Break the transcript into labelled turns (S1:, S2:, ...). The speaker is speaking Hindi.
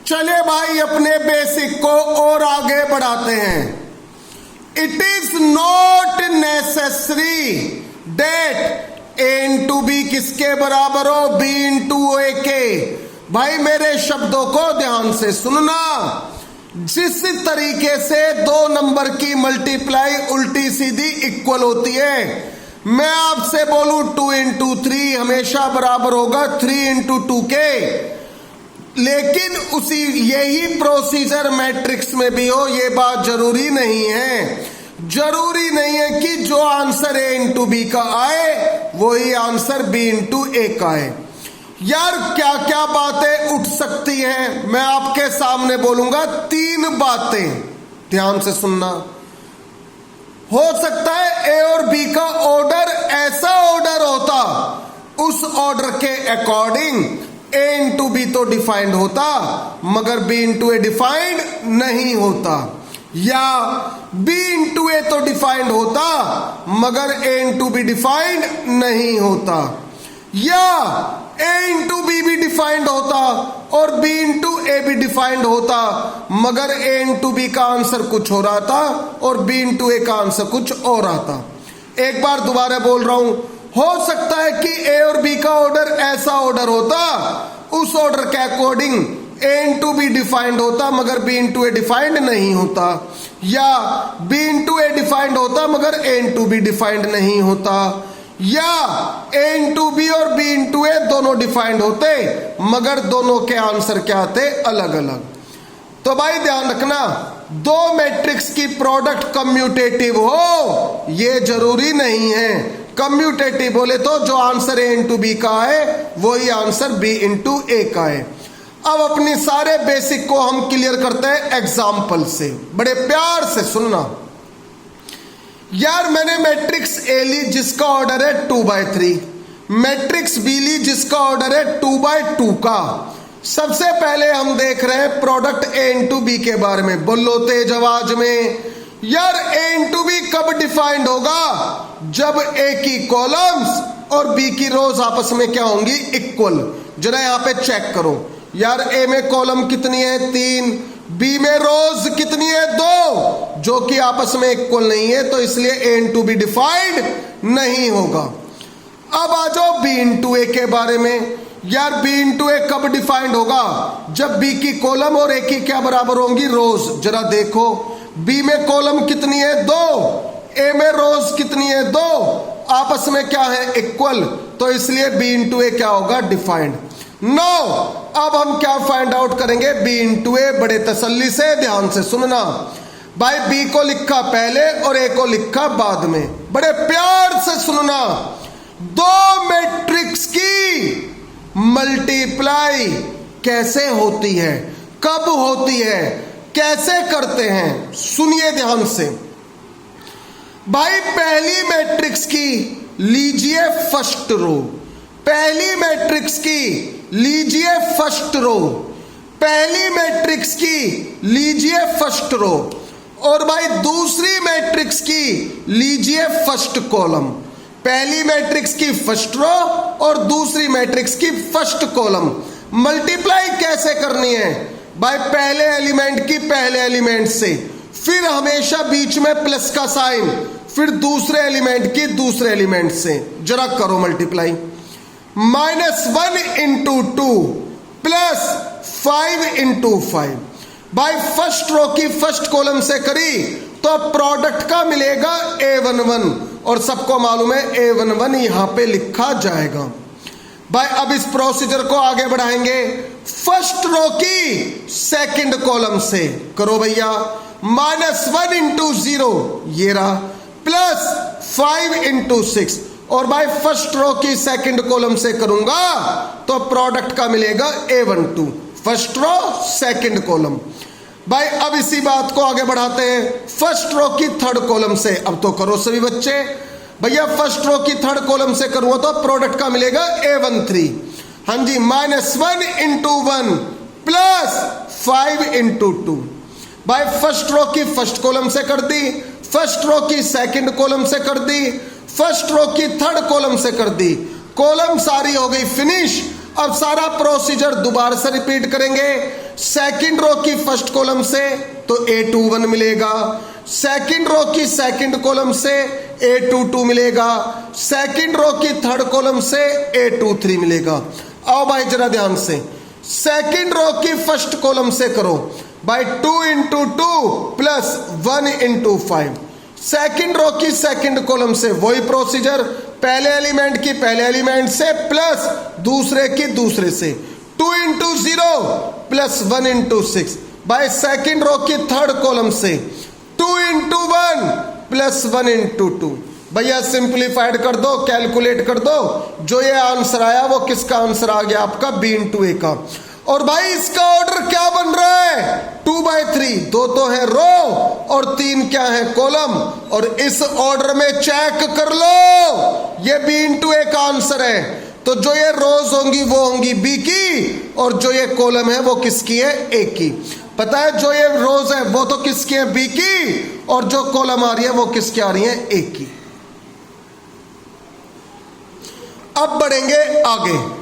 S1: चले भाई अपने बेसिक को और आगे बढ़ाते हैं। It is not necessary that a into b किसके बराबर हो, बी इंटू ए के। भाई मेरे शब्दों को ध्यान से सुनना। जिस तरीके से दो नंबर की मल्टीप्लाई उल्टी सीधी इक्वल होती है, मैं आपसे बोलूं 2 इंटू 3 हमेशा बराबर होगा 3 इंटू 2 के, लेकिन उसी यही प्रोसीजर मैट्रिक्स में भी हो, ये बात जरूरी नहीं है। जरूरी नहीं है कि जो आंसर ए इंटू बी का आए वही आंसर बी इंटू ए का आए। यार क्या क्या बातें उठ सकती हैं, मैं आपके सामने बोलूंगा 3 बातें, ध्यान से सुनना। हो सकता है ए और बी का ऑर्डर ऐसा ऑर्डर होता, उस ऑर्डर के अकॉर्डिंग ए इंटू बी तो डिफाइंड होता मगर बी इंटू ए डिफाइंड नहीं होता, या बी इंटू ए तो डिफाइंड होता मगर ए इंटू बी डिफाइंड नहीं होता, या ए इंटू बी भी डिफाइंड होता और बी इंटू ए भी डिफाइंड होता मगर ए इंटू बी का आंसर कुछ हो रहा था और बी इंटू ए का आंसर कुछ और आता। एक बार दोबारा बोल रहा हूं, हो सकता है कि ए और बी का ऑर्डर ऐसा ऑर्डर होता, उस ऑर्डर के according A into be defined होता मगर बी इंटू ए डिफाइंड नहीं होता, या बी इंटू ए डिफाइंड होता मगर ए इंटू बी डिफाइंड नहीं होता, या ए इंटू बी और बी इंटू ए दोनों डिफाइंड होते मगर दोनों के आंसर क्या आते, अलग अलग। तो भाई ध्यान रखना, दो मैट्रिक्स की प्रोडक्ट कम्यूटेटिव हो ये जरूरी नहीं है। कम्यूटेटिव बोले तो जो आंसर ए इंटू बी का है वही आंसर बी इंटू ए का है। अब अपनी सारे बेसिक को हम क्लियर करते हैं एग्जाम्पल से, बड़े प्यार से सुनना। यार मैंने मैट्रिक्स ए ली जिसका ऑर्डर है 2/3, मैट्रिक्स बी ली जिसका ऑर्डर है 2/2 का। सबसे पहले हम देख रहे हैं प्रोडक्ट ए इंटू बी के बारे में, बोलो तेज आवाज में। यार ए इंटू बी कब डिफाइंड होगा, जब ए की कॉलम्स और बी की रोज आपस में क्या होंगी, इक्वल। जरा यहां पे चेक करो, यार ए में कॉलम कितनी है 3, बी में रोज कितनी है 2, जो कि आपस में इक्वल नहीं है, तो इसलिए ए इंटू बी डिफाइंड नहीं होगा। अब आ जाओ बी इंटू ए के बारे में। यार बी इंटू ए कब डिफाइंड होगा, जब बी की कॉलम और ए की क्या बराबर होंगी, रोज। जरा देखो, बी में कॉलम कितनी है 2, ए में रोज कितनी है 2, आपस में क्या है, इक्वल, तो इसलिए बी इंटू ए क्या होगा, डिफाइंड। नो अब हम क्या फाइंड आउट करेंगे, बी इंटू ए। बड़े तसल्ली से ध्यान से सुनना भाई, बी को लिखा पहले और ए को लिखा बाद में, बड़े प्यार से सुनना। दो मैट्रिक्स की मल्टीप्लाई कैसे होती है, कब होती है, कैसे करते हैं, सुनिए ध्यान से। भाई पहली मैट्रिक्स की लीजिए फर्स्ट रो, पहली मैट्रिक्स की लीजिए फर्स्ट रो, पहली मैट्रिक्स की लीजिए फर्स्ट रो, और भाई दूसरी मैट्रिक्स की लीजिए फर्स्ट कॉलम। पहली मैट्रिक्स की फर्स्ट रो और दूसरी मैट्रिक्स की फर्स्ट कॉलम। मल्टीप्लाई कैसे करनी है भाई, पहले एलिमेंट की पहले एलिमेंट से, फिर हमेशा बीच में प्लस का साइन, फिर दूसरे एलिमेंट की दूसरे एलिमेंट से। जरा करो मल्टीप्लाई, -1 इंटू 2 प्लस 5 इंटू 5। भाई फर्स्ट रो की फर्स्ट कॉलम से करी तो प्रोडक्ट का मिलेगा A11, और सबको मालूम है A11 यहां पे लिखा जाएगा। भाई अब इस प्रोसीजर को आगे बढ़ाएंगे, फर्स्ट रो की सेकंड कॉलम से करो भैया, -1 इंटू 0 ये रहा, प्लस 5 इंटू 6, और भाई फर्स्ट रो की सेकंड कॉलम से करूंगा तो प्रोडक्ट का मिलेगा A12, first row second column. भाई अब इसी बात को आगे बढ़ाते हैं, फर्स्ट रो की थर्ड कॉलम से। अब तो करो सभी बच्चे, भैया फर्स्ट रो की थर्ड कॉलम से करूंगा तो प्रोडक्ट का मिलेगा A13। हाँ जी, -1 इंटू 1 प्लस 5 इंटू 2। भाई फर्स्ट रो की फर्स्ट कॉलम से कर दी, फर्स्ट रो की सेकंड कॉलम से कर दी, फर्स्ट रो की थर्ड कॉलम से कर दी, कॉलम सारी हो गई फिनिश। अब सारा प्रोसीजर दोबारा से रिपीट करेंगे। सेकंड रो की फर्स्ट कॉलम से तो A21 मिलेगा, सेकंड रो की सेकंड कॉलम से A22 मिलेगा, सेकंड रो की थर्ड कॉलम से A23 मिलेगा। आओ भाई जरा ध्यान से, सेकंड रो की फर्स्ट कॉलम से करो भाई 2 × 2 प्लस 1 × 5। सेकंड रो की सेकंड कॉलम से वही प्रोसीजर, पहले एलिमेंट की पहले एलिमेंट से प्लस दूसरे की दूसरे से 2 × 0 प्लस 1 × 6। बाय सेकंड रो की थर्ड कॉलम से 2 × 1 प्लस 1 × 2। भैया सिंप्लीफाइड कर दो, कैलकुलेट कर दो, जो ये आंसर आया वो किसका आंसर आ गया आपका B × A का। और भाई इसका ऑर्डर क्या बन रहा है 2/3, 2 तो है रो और 3 क्या है कॉलम, और इस ऑर्डर में चेक कर लो ये B × A का आंसर है। तो जो ये रोज होंगी वो होंगी B की, और जो ये कॉलम है वो किसकी है A की। पता है जो ये रोज है वो तो किसकी है B की, और जो कॉलम आ रही है वो किसकी आ रही है A की। अब बढ़ेंगे आगे।